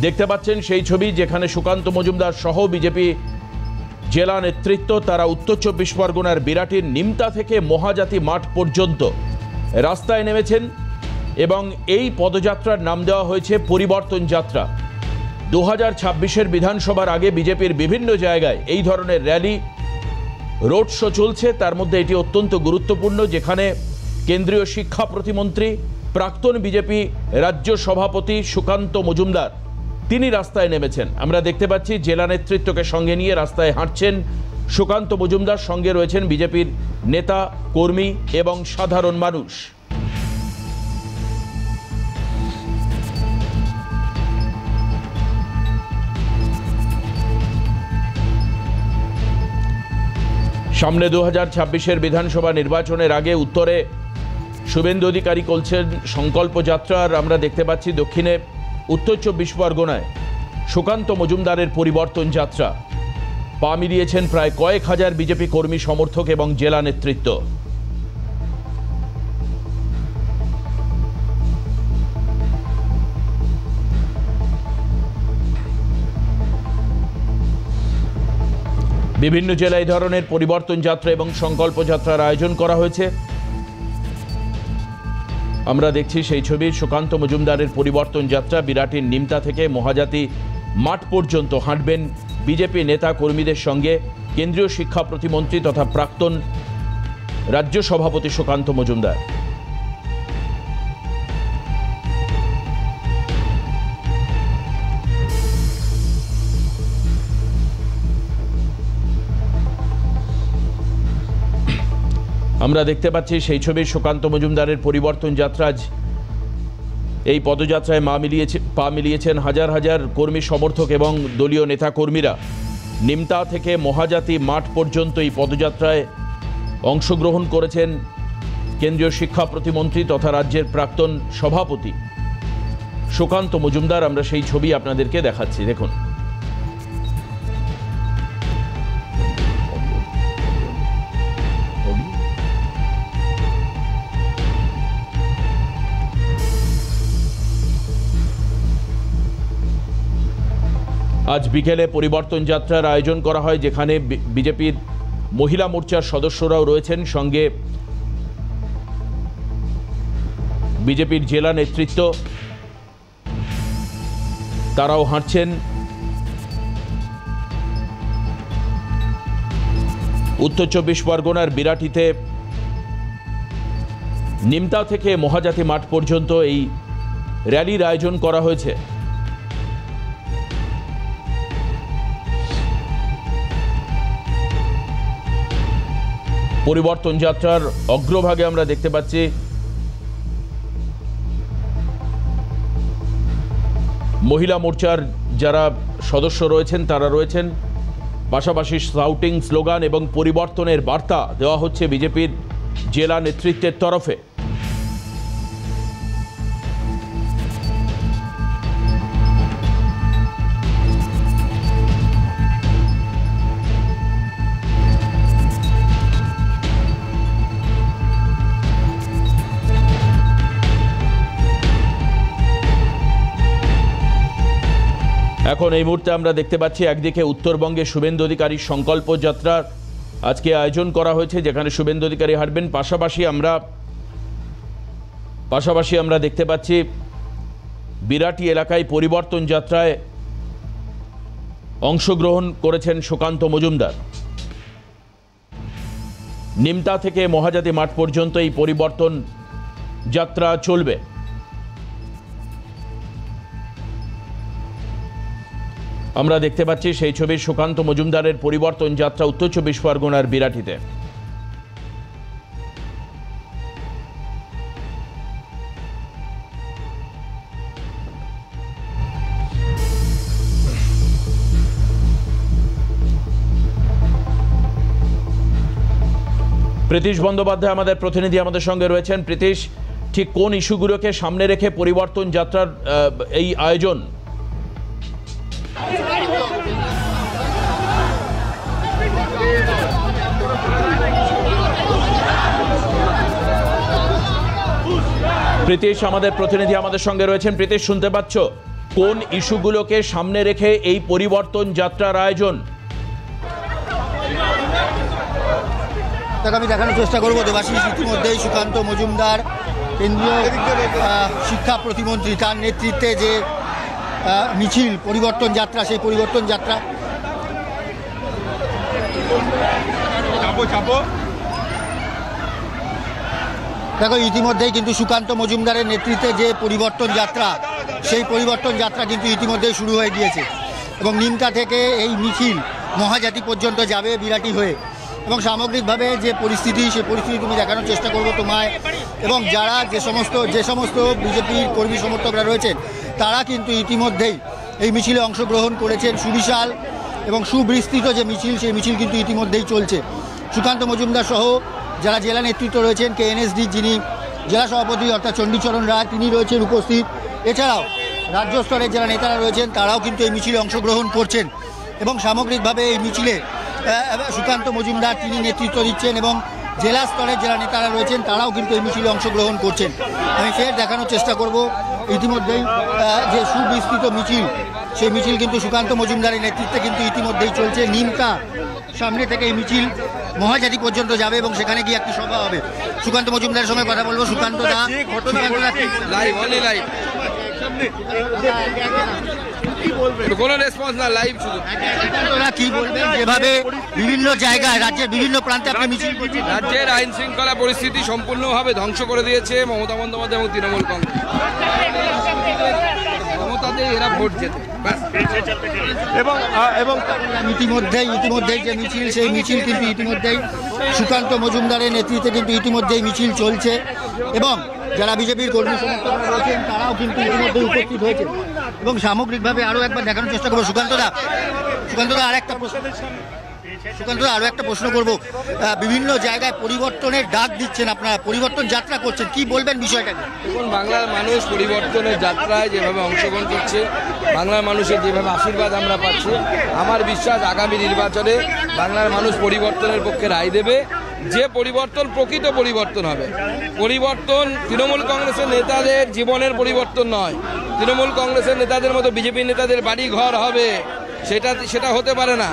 দেখতে পাচ্ছেন সেই ছবি যেখানে সুকান্ত মজুমদার সহ বিজেপি জেলা নেতৃত্ব তারা উত্তর চব্বিশ পরগনার বিরাটির নিমতা থেকে মহাজাতি মাঠ পর্যন্ত রাস্তায় নেমেছেন এবং এই পদযাত্রার নাম দেওয়া হয়েছে পরিবর্তন যাত্রা। 2026-এর বিধানসভার আগে বিজেপির বিভিন্ন জায়গায় এই ধরনের র্যালি রোড শো চলছে। তার মধ্যে এটি অত্যন্ত গুরুত্বপূর্ণ, যেখানে কেন্দ্রীয় শিক্ষা প্রতিমন্ত্রী প্রাক্তন বিজেপি রাজ্য সভাপতি সুকান্ত মজুমদার তিনি রাস্তায় নেমেছেন। আমরা দেখতে পাচ্ছি জেলা নেতৃত্বকে সঙ্গে নিয়ে রাস্তায় হাঁটছেন সুকান্ত মজুমদার, সঙ্গে রয়েছেন বিজেপির নেতা কর্মী এবং সাধারণ মানুষ। সামনে 2026-এর বিধানসভা নির্বাচনের আগে উত্তরে শুভেন্দু অধিকারী করছেন সংকল্প যাত্রা, আর আমরা দেখতে পাচ্ছি দক্ষিণে উত্তর চব্বিশ পরগনায় সুকান্ত মজুমদারের পরিবর্তন যাত্রা। পা মিলিয়েছেন প্রায় কয়েক হাজার বিজেপি কর্মী সমর্থক এবং জেলা নেতৃত্ব। বিভিন্ন জেলায় এই ধরনের পরিবর্তন যাত্রা এবং সংকল্প যাত্রার আয়োজন করা হয়েছে। আমরা দেখছি সেই ছবি, সুকান্ত মজুমদারের পরিবর্তন যাত্রা। বিরাটির নিমতা থেকে মহাজাতি মাঠ পর্যন্ত হাঁটবেন বিজেপি নেতা কর্মীদের সঙ্গে কেন্দ্রীয় শিক্ষা প্রতিমন্ত্রী তথা প্রাক্তন রাজ্য সভাপতি সুকান্ত মজুমদার। আমরা দেখতে পাচ্ছি সেই ছবি, সুকান্ত মজুমদারের পরিবর্তন যাত্রা। এই পদযাত্রায় পা মিলিয়েছেন হাজার হাজার কর্মী সমর্থক এবং দলীয় নেতা কর্মীরা। নিমতা থেকে মহাজাতি মাঠ পর্যন্ত এই পদযাত্রায় অংশগ্রহণ করেছেন কেন্দ্রীয় শিক্ষা প্রতিমন্ত্রী তথা রাজ্যের প্রাক্তন সভাপতি সুকান্ত মজুমদার। আমরা সেই ছবি আপনাদেরকে দেখাচ্ছি, দেখুন। আজ বিকেলে পরিবর্তন যাত্রার আয়োজন করা হয়, যেখানে বিজেপির মহিলা মোর্চার সদস্যরাও রয়েছেন, সঙ্গে বিজেপির জেলা নেতৃত্ব তারাও হাঁটছেন। উত্তর চব্বিশ পরগনার বিরাটিতে নিমতা থেকে মহাজাতি মাঠ পর্যন্ত এই র্যালির আয়োজন করা হয়েছে। পরিবর্তন যাত্রার অগ্রভাগে আমরা দেখতে পাচ্ছি মহিলা মোর্চার যারা সদস্য রয়েছেন তারা রয়েছেন, পাশাপাশি শাউটিং, স্লোগান এবং পরিবর্তনের বার্তা দেওয়া হচ্ছে বিজেপির জেলা নেতৃত্বের তরফে। এখন এই মুহূর্তে আমরা দেখতে পাচ্ছি একদিকে উত্তরবঙ্গে শুভেন্দু অধিকারীর সংকল্প যাত্রার আজকে আয়োজন করা হয়েছে, যেখানে শুভেন্দু অধিকারী হাঁটবেন। পাশাপাশি আমরা দেখতে পাচ্ছি বিরাটি এলাকায় পরিবর্তন যাত্রায় অংশগ্রহণ করেছেন সুকান্ত মজুমদার। নিমতা থেকে মহাজাতি মাঠ পর্যন্ত এই পরিবর্তন যাত্রা চলবে। আমরা দেখতে পাচ্ছি সেই ছবি, সুকান্ত মজুমদারের পরিবর্তন যাত্রা উত্তর চব্বিশ পরগনার বিরাটিতে। প্রীতিশ বন্দ্যোপাধ্যায় আমাদের প্রতিনিধি আমাদের সঙ্গে রয়েছেন। প্রীতিশ, ঠিক কোন ইস্যুগুলোকে সামনে রেখে পরিবর্তন যাত্রার এই আয়োজন? প্রীতিশ আমাদের প্রতিনিধি আমাদের সঙ্গে রয়েছেন। প্রীতিশ, শুনতে পাচ্ছ? কোন ইস্যুগুলোকে সামনে রেখে এই পরিবর্তন যাত্রার আয়োজন? আমি দেখানোর চেষ্টা করবো দেবাশিস ইতিমধ্যেই সুকান্ত মজুমদার কেন্দ্রীয় শিক্ষা প্রতিমন্ত্রী তার নেতৃত্বে যে মিছিল পরিবর্তন যাত্রা, সেই পরিবর্তন যাত্রা দেখো ইতিমধ্যেই কিন্তু সুকান্ত মজুমদারের নেতৃত্বে যে পরিবর্তন যাত্রা, সেই পরিবর্তন যাত্রা কিন্তু ইতিমধ্যেই শুরু হয়ে গিয়েছে এবং নিমতা থেকে এই মিছিল মহাজাতি পর্যন্ত যাবে বিরাটি হয়ে। এবং সামগ্রিকভাবে যে পরিস্থিতি, সেই পরিস্থিতি তুমি দেখানোর চেষ্টা করবো তোমায়। এবং যারা যে সমস্ত বিজেপির কর্মী সমর্থকরা রয়েছেন তারা কিন্তু ইতিমধ্যেই এই মিছিলে অংশগ্রহণ করেছেন। সুবিশাল এবং সুবিস্তৃত যে মিছিল, সেই মিছিল কিন্তু ইতিমধ্যেই চলছে। সুকান্ত মজুমদার সহ যারা জেলা নেতৃত্ব রয়েছেন, কেএনএসডি যিনি জেলা সভাপতি অর্থাৎ চণ্ডীচরণ রায়, তিনি রয়েছেন উপস্থিত। এছাড়াও রাজ্য স্তরের যারা নেতারা রয়েছেন তারাও কিন্তু এই মিছিলে অংশগ্রহণ করছেন এবং সামগ্রিকভাবে এই মিছিলে সুকান্ত মজুমদার তিনি নেতৃত্ব দিচ্ছেন এবং জেলা স্তরের যারা নেতারা রয়েছেন তারাও কিন্তু এই মিছিলে অংশগ্রহণ করছেন। আমি ফের দেখানোর চেষ্টা করব ইতিমধ্যেই যে সুবিস্তৃত মিছিল, সেই মিছিল কিন্তু সুকান্ত মজুমদারের নেতৃত্বে কিন্তু ইতিমধ্যেই চলছে। নিমতা সামনে থেকে এই মিছিল মহাজাতি পর্যন্ত যাবে এবং সেখানে গিয়ে একটি সভা হবে। সুকান্ত মজুমদারের সঙ্গে কথা বলবো। সুকান্ত দা, কোনো রেসপন্স না, লাইভ শুধু। কি বলবেন যেভাবে বিভিন্ন জায়গায় রাজ্যের বিভিন্ন প্রান্তে আপনি মিছিল করছেন? রাজ্যের আইন শৃঙ্খলা পরিস্থিতি সম্পূর্ণভাবে ধ্বংস করে দিয়েছে মমতা বন্দ্যোপাধ্যায় এবং তৃণমূল কংগ্রেস। মমতাদের এরা ভোট যেতে এবং ইতিমধ্যেই যে মিছিল, সেই মিছিল কিন্তু ইতিমধ্যেই সুকান্ত মজুমদারের নেতৃত্বে কিন্তু ইতিমধ্যেই মিছিল চলছে এবং যারা বিজেপির কর্মী সমর্থকরা রয়েছেন তারাও কিন্তু ইতিমধ্যেই উপস্থিত হয়েছে এবং সামগ্রিকভাবে আরও একবার দেখানোর চেষ্টা করবো। সুকান্তদা আরও একটা প্রশ্ন করবো। বিভিন্ন জায়গায় পরিবর্তনের ডাক দিচ্ছেন আপনারা, পরিবর্তন যাত্রা করছেন, কি বলবেন বিষয়টা? দেখুন, বাংলার মানুষ পরিবর্তনের যাত্রায় যেভাবে অংশগ্রহণ করছে, বাংলার মানুষের যেভাবে আশীর্বাদ আমরা পাচ্ছি, আমার বিশ্বাস আগামী নির্বাচনে বাংলার মানুষ পরিবর্তনের পক্ষে রায় দেবে। যে পরিবর্তন প্রকৃত পরিবর্তন হবে। পরিবর্তন তৃণমূল কংগ্রেসের নেতাদের জীবনের পরিবর্তন নয়, তৃণমূল কংগ্রেসের নেতাদের মতো বিজেপির নেতাদের বাড়ি ঘর হবে, সেটা হতে পারে না।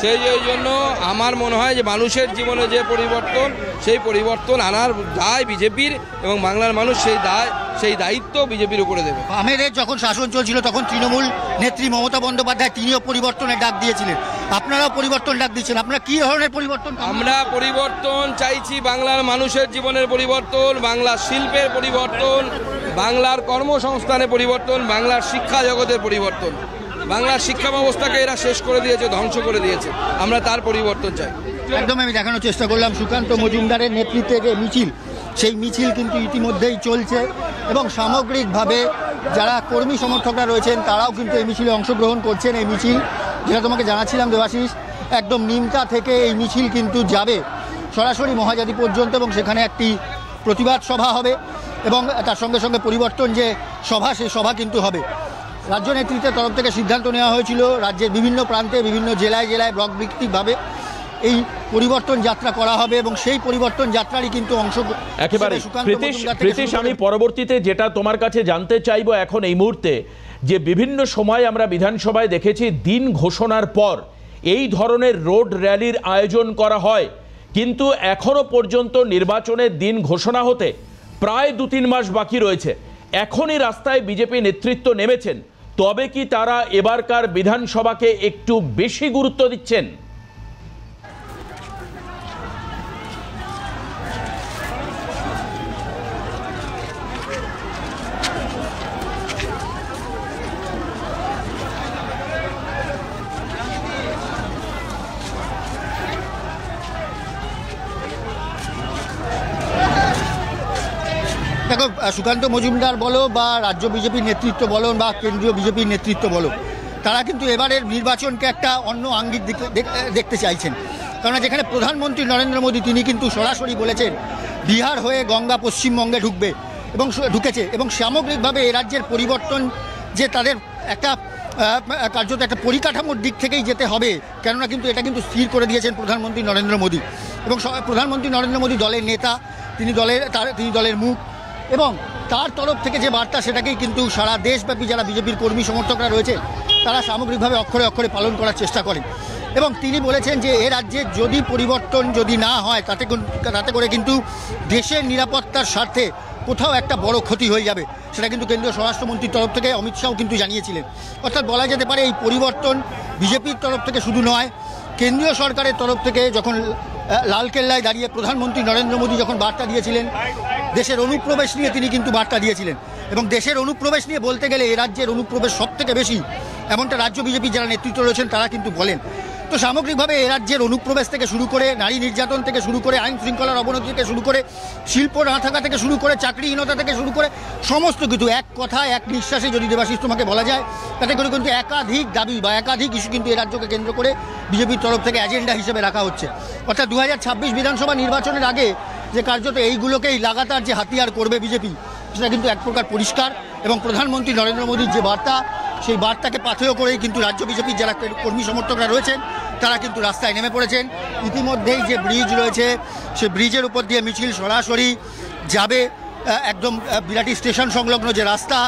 সেই জন্য আমার মনে হয় যে মানুষের জীবনে যে পরিবর্তন, সেই পরিবর্তন আনার দায় বিজেপির এবং বাংলার মানুষ সেই দায়িত্ব বিজেপির উপরে দেবে। আমেদের যখন শাসন চলছিল তখন তৃণমূল নেত্রী মমতা বন্দ্যোপাধ্যায় তিনিও পরিবর্তনের ডাক দিয়েছিলেন, আপনারাও পরিবর্তন ডাক দিচ্ছেন। আপনারা কি ধরনের পরিবর্তন? আমরা পরিবর্তন চাইছি, বাংলার মানুষের জীবনের পরিবর্তন, বাংলার শিল্পের পরিবর্তন, বাংলার কর্মসংস্থানের পরিবর্তন, বাংলার শিক্ষা জগতের পরিবর্তন। বাংলার শিক্ষা ব্যবস্থাকে এরা শেষ করে দিয়েছে, ধ্বংস করে দিয়েছে, আমরা তার পরিবর্তন চাই। একদম আমি দেখানোর চেষ্টা করলাম সুকান্ত মজুমদারের নেতৃত্বে যে মিছিল, সেই মিছিল কিন্তু ইতিমধ্যেই চলছে এবং সামগ্রিকভাবে যারা কর্মী সমর্থকরা রয়েছেন তারাও কিন্তু এই মিছিলে অংশগ্রহণ করছেন। এই মিছিল, যেটা তোমাকে জানাচ্ছিলাম দেবাশিস, একদম নিমতা থেকে এই মিছিল কিন্তু যাবে সরাসরি মহাজাতি পর্যন্ত এবং সেখানে একটি প্রতিবাদ সভা হবে এবং তার সঙ্গে সঙ্গে পরিবর্তন যে সভা, সেই সভা কিন্তু হবে। রাজ্য নেতৃত্বের তরফ থেকে সিদ্ধান্ত নেওয়া হয়েছিল রাজ্যের বিভিন্ন প্রান্তে, বিভিন্ন জেলায় ব্লক ভিত্তিকভাবে এই পরিবর্তন যাত্রা করা হবে এবং সেই পরিবর্তন যাত্রারই কিন্তু অংশ। একেবারে প্রীতিশ, আমি পরবর্তীতে যেটা তোমার কাছে জানতে চাইবো এখন এই মুহূর্তে, যে বিভিন্ন সময় আমরা বিধানসভায় দেখেছি দিন ঘোষণার পর এই ধরনের রোড র্যালির আয়োজন করা হয়, কিন্তু এখনো পর্যন্ত নির্বাচনের দিন ঘোষণা হতে প্রায় 2-3 মাস বাকি রয়েছে। এখনই রাস্তায় বিজেপি নেতৃত্ব নেমেছেন, তবে কি তারা এবারকার বিধানসভাকে একটু বেশি গুরুত্ব দিচ্ছেন? দেখো, সুকান্ত মজুমদার বলো বা রাজ্য বিজেপির নেতৃত্ব বলো বা কেন্দ্রীয় বিজেপির নেতৃত্ব বলো, তারা কিন্তু এবারের নির্বাচনকে একটা অন্য আঙ্গিক দেখতে চাইছেন। কারণ যেখানে প্রধানমন্ত্রী নরেন্দ্র মোদী তিনি কিন্তু সরাসরি বলেছেন বিহার হয়ে গঙ্গা পশ্চিমবঙ্গে ঢুকবে এবং ঢুকেছে এবং সামগ্রিকভাবে এ রাজ্যের পরিবর্তন যে তাদের একটা কার্যত একটা পরিকাঠামোর দিক থেকেই যেতে হবে, কেননা কিন্তু এটা কিন্তু স্থির করে দিয়েছেন প্রধানমন্ত্রী নরেন্দ্র মোদী এবং প্রধানমন্ত্রী নরেন্দ্র মোদী দলের নেতা, তিনি দলের মুখ এবং তার তরফ থেকে যে বার্তা সেটাকেই কিন্তু সারা দেশব্যাপী যারা বিজেপির কর্মী সমর্থকরা রয়েছে তারা সামগ্রিকভাবে অক্ষরে অক্ষরে পালন করার চেষ্টা করেন। এবং তিনি বলেছেন যে এ রাজ্যে যদি পরিবর্তন যদি না হয় তাতে করে কিন্তু দেশের নিরাপত্তার স্বার্থে কোথাও একটা বড় ক্ষতি হয়ে যাবে, সেটা কিন্তু কেন্দ্রীয় স্বরাষ্ট্রমন্ত্রীর তরফ থেকে অমিত শাহ কিন্তু জানিয়েছিলেন। অর্থাৎ বলা যেতে পারে এই পরিবর্তন বিজেপির তরফ থেকে শুধু নয়, কেন্দ্রীয় সরকারের তরফ থেকে যখন লালকেল্লায় দাঁড়িয়ে প্রধানমন্ত্রী নরেন্দ্র মোদী যখন বার্তা দিয়েছিলেন দেশের অনুপ্রবেশ নিয়ে তিনি কিন্তু বার্তা দিয়েছিলেন। এবং দেশের অনুপ্রবেশ নিয়ে বলতে গেলে এ রাজ্যের অনুপ্রবেশ সব থেকে বেশি, এমনটা রাজ্য বিজেপি যারা নেতৃত্ব রয়েছেন তারা কিন্তু বলেন। তো সামগ্রিকভাবে এ রাজ্যের অনুপ্রবেশ থেকে শুরু করে নারী নির্যাতন থেকে শুরু করে আইন শৃঙ্খলার অবনতি থেকে শুরু করে শিল্প না থাকা থেকে শুরু করে চাকরিহীনতা থেকে শুরু করে সমস্ত কিছু এক কথা এক নিঃশ্বাসে যদি দেবাশিস তোমাকে বলা যায়, তাতে করে কিন্তু একাধিক দাবি বা একাধিক ইস্যু কিন্তু এ রাজ্যকে কেন্দ্র করে বিজেপির তরফ থেকে এজেন্ডা হিসেবে রাখা হচ্ছে। অর্থাৎ 2026 বিধানসভা নির্বাচনের আগে যে কার্যত এইগুলোকেই লাগাতার যে হাতিয়ার করবে বিজেপি, সেটা কিন্তু এক প্রকার পরিষ্কার। এবং প্রধানমন্ত্রী নরেন্দ্র মোদীর যে বার্তা, সেই বার্তাকে পাথেয় করেই কিন্তু রাজ্য বিজেপির যারা কর্মী সমর্থকরা রয়েছেন তারা কিন্তু রাস্তায় নেমে পড়েছেন। ইতিমধ্যেই যে ব্রিজ রয়েছে সেই ব্রিজের উপর দিয়ে মিছিল সরাসরি যাবে একদম বিরাটি স্টেশন সংলগ্ন যে রাস্তা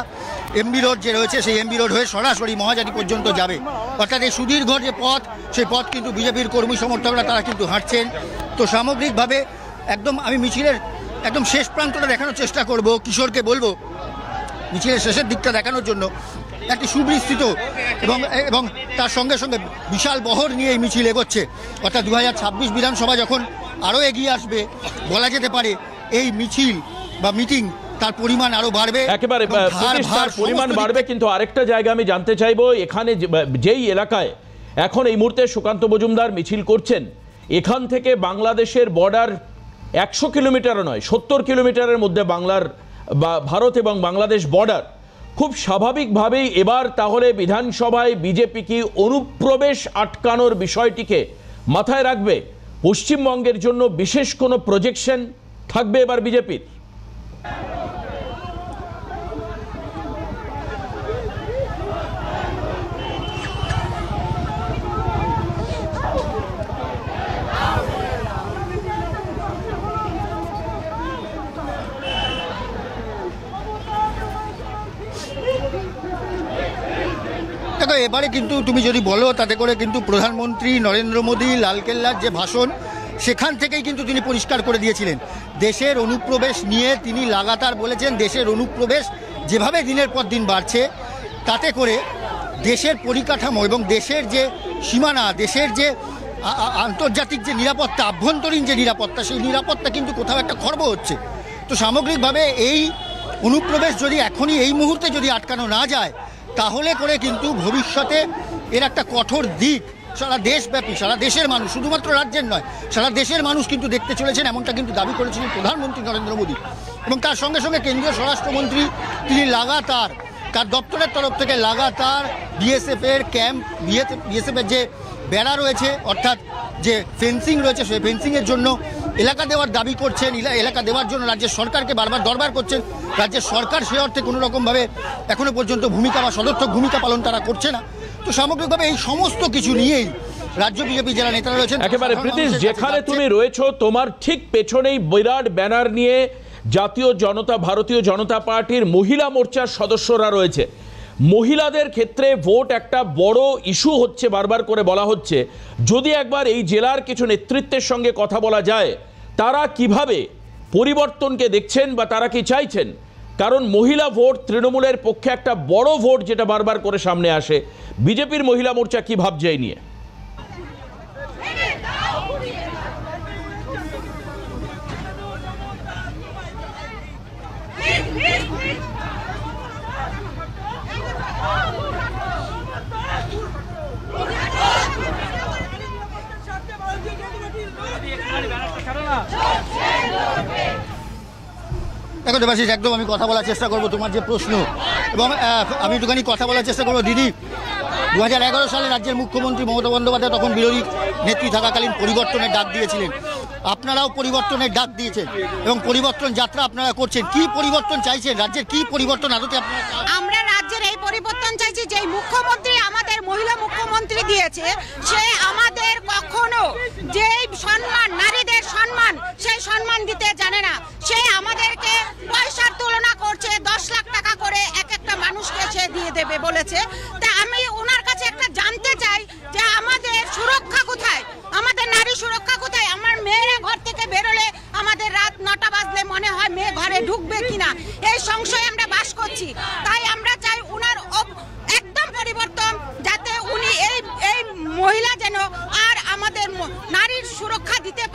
এমবি রোড যে রয়েছে সেই এমবি রোড হয়ে সরাসরি মহাজাতি পর্যন্ত যাবে। অর্থাৎ এই সুদীর্ঘ যে পথ, সেই পথ কিন্তু বিজেপির কর্মী সমর্থকরা তারা কিন্তু হাঁটছেন। তো সামগ্রিকভাবে একদম আমি মিছিলের একদম শেষ প্রান্তটা দেখানোর চেষ্টা করব, কিশোরকে বলবো মিছিলের শেষের দিকটা দেখানোর জন্য। একটি সুবিস্তৃত এবং তার সঙ্গে সঙ্গে বিশাল বহর নিয়ে এই মিছিল এগোচ্ছে। অর্থাৎ 2026 বিধানসভা যখন আরও এগিয়ে আসবে, বলা যেতে পারে এই মিছিল বা মিটিং তার পরিমাণ আরও বাড়বে, একেবারে পরিমাণ বাড়বে। কিন্তু আরেকটা জায়গা আমি জানতে চাইবো, এখানে যেই এলাকায় এখন এই মুহূর্তে সুকান্ত মজুমদার মিছিল করছেন, এখান থেকে বাংলাদেশের বর্ডার 100 কিলোমিটারও নয় 70 কিলোমিটারের মধ্যে বাংলার বা ভারত এবং বাংলাদেশ বর্ডার। খুব স্বাভাবিকভাবেই এবার তাহলে বিধানসভায় বিজেপি কি অনুপ্রবেশ আটকানোর বিষয়টিকে মাথায় রাখবে? পশ্চিমবঙ্গের জন্য বিশেষ কোনো প্রজেকশন থাকবে এবার বিজেপির? দেখো, এবারে কিন্তু তুমি যদি বলো তাতে করে কিন্তু প্রধানমন্ত্রী নরেন্দ্র মোদী লালকেল্লার যে ভাষণ, সেখান থেকেই কিন্তু তিনি পরিষ্কার করে দিয়েছিলেন দেশের অনুপ্রবেশ নিয়ে। তিনি লাগাতার বলেছেন দেশের অনুপ্রবেশ যেভাবে দিনের পর দিন বাড়ছে, তাতে করে দেশের পরিকাঠামো এবং দেশের যে সীমানা, দেশের যে আন্তর্জাতিক যে নিরাপত্তা, আভ্যন্তরীণ যে নিরাপত্তা, সেই নিরাপত্তা কিন্তু কোথাও একটা খর্ব হচ্ছে। তো সামগ্রিকভাবে এই অনুপ্রবেশ যদি এখনই এই মুহূর্তে যদি আটকানো না যায়, তাহলে করে কিন্তু ভবিষ্যতে এর একটা কঠোর দিক সারা দেশব্যাপী, সারা দেশের মানুষ, শুধুমাত্র রাজ্যের নয় সারা দেশের মানুষ কিন্তু দেখতে চলেছেন, এমনটা কিন্তু দাবি করেছিলেন প্রধানমন্ত্রী নরেন্দ্র মোদী। এবং তার সঙ্গে সঙ্গে কেন্দ্রীয় স্বরাষ্ট্রমন্ত্রী তিনি লাগাতার তার দপ্তরের তরফ থেকে লাগাতার বিএসএফের ক্যাম্প, বিএসএফের যে বেড়া রয়েছে অর্থাৎ যে ফেন্সিং রয়েছে, সেই ফেন্সিংয়ের জন্য এলাকা দেওয়ার দাবি করছেন, এলাকা দেওয়ার জন্য রাজ্যের সরকারকে বারবার দরবার করছেন। রাজ্যের সরকার সে অর্থে কোনো রকমভাবে এখনো পর্যন্ত ভূমিকা বা সদর্থক ভূমিকা পালন তারা করছে না। তো সামগ্রিকভাবে এই সমস্ত কিছু নিয়েই রাজ্য বিজেপি যারা নেতারা রয়েছেন, একেবারে প্রীতিশ যেখানে তুমি রয়েছো তোমার ঠিক পেছনেই বিরাট ব্যানার নিয়ে ভারতীয় জনতা পার্টির মহিলা মোর্চার সদস্যরা রয়েছে। মহিলাদের ক্ষেত্রে ভোট একটা বড় ইস্যু হচ্ছে, বারবার করে বলা হচ্ছে। যদি একবার এই জেলার কিছু নেতৃত্বের সঙ্গে কথা বলা যায়, তারা কিভাবে পরিবর্তনকে দেখছেন বা তারা কি চাইছেন? কারণ মহিলা ভোট তৃণমূলের পক্ষে একটা বড় ভোট, যেটা বারবার করে সামনে আসে। বিজেপির মহিলা মোর্চা কি ভাবছে এই নিয়ে? দেখো দেবাশিস, একদম আমি কথা বলার চেষ্টা করবো তোমার যে প্রশ্ন, এবং আমি একটুখানি কথা বলার চেষ্টা করবো। দিদি, 2011 সালে রাজ্যের মুখ্যমন্ত্রী মমতা বন্দ্যোপাধ্যায় তখন বিরোধী নেত্রী থাকাকালীন পরিবর্তনের ডাক দিয়েছিলেন। আপনারাও পরিবর্তনের ডাক দিয়েছেন এবং পরিবর্তন যাত্রা আপনারা করছেন। কি পরিবর্তন চাইছেন? রাজ্যের কি পরিবর্তন আদতে আপনারা? আমরা রাজ্যের এই পরিবর্তন চাইছি, যে মুখ্যমন্ত্রী আমাদের মহিলা মুখ্যমন্ত্রী দিয়েছে, সে আমাদের কখনো যে সম্মান, নারীদের সম্মান, সেই সম্মান দিতে জানে না। সে আমাদেরকে পয়সার তুলনায় সে দিয়ে দেবে বলেছে। তা আমি ওনার কাছে একটা জানতে চাই যে আমাদের সুরক্ষা কোথায়, আমাদের নারী সুরক্ষা কোথায়? আমার মেয়েরা ঘর থেকে বেরোলে আমাদের রাত 9টা বাজলে মনে হয় মেয়ে ঘরে ঢুকবে কিনা, এই সংশয়ে আমরা বাস করছি। তাই আমরা চাই ওনার একদম পরিবর্তন, যাতে উনি এই মহিলা যেন আর আমাদের নারীর সুরক্ষা দিতে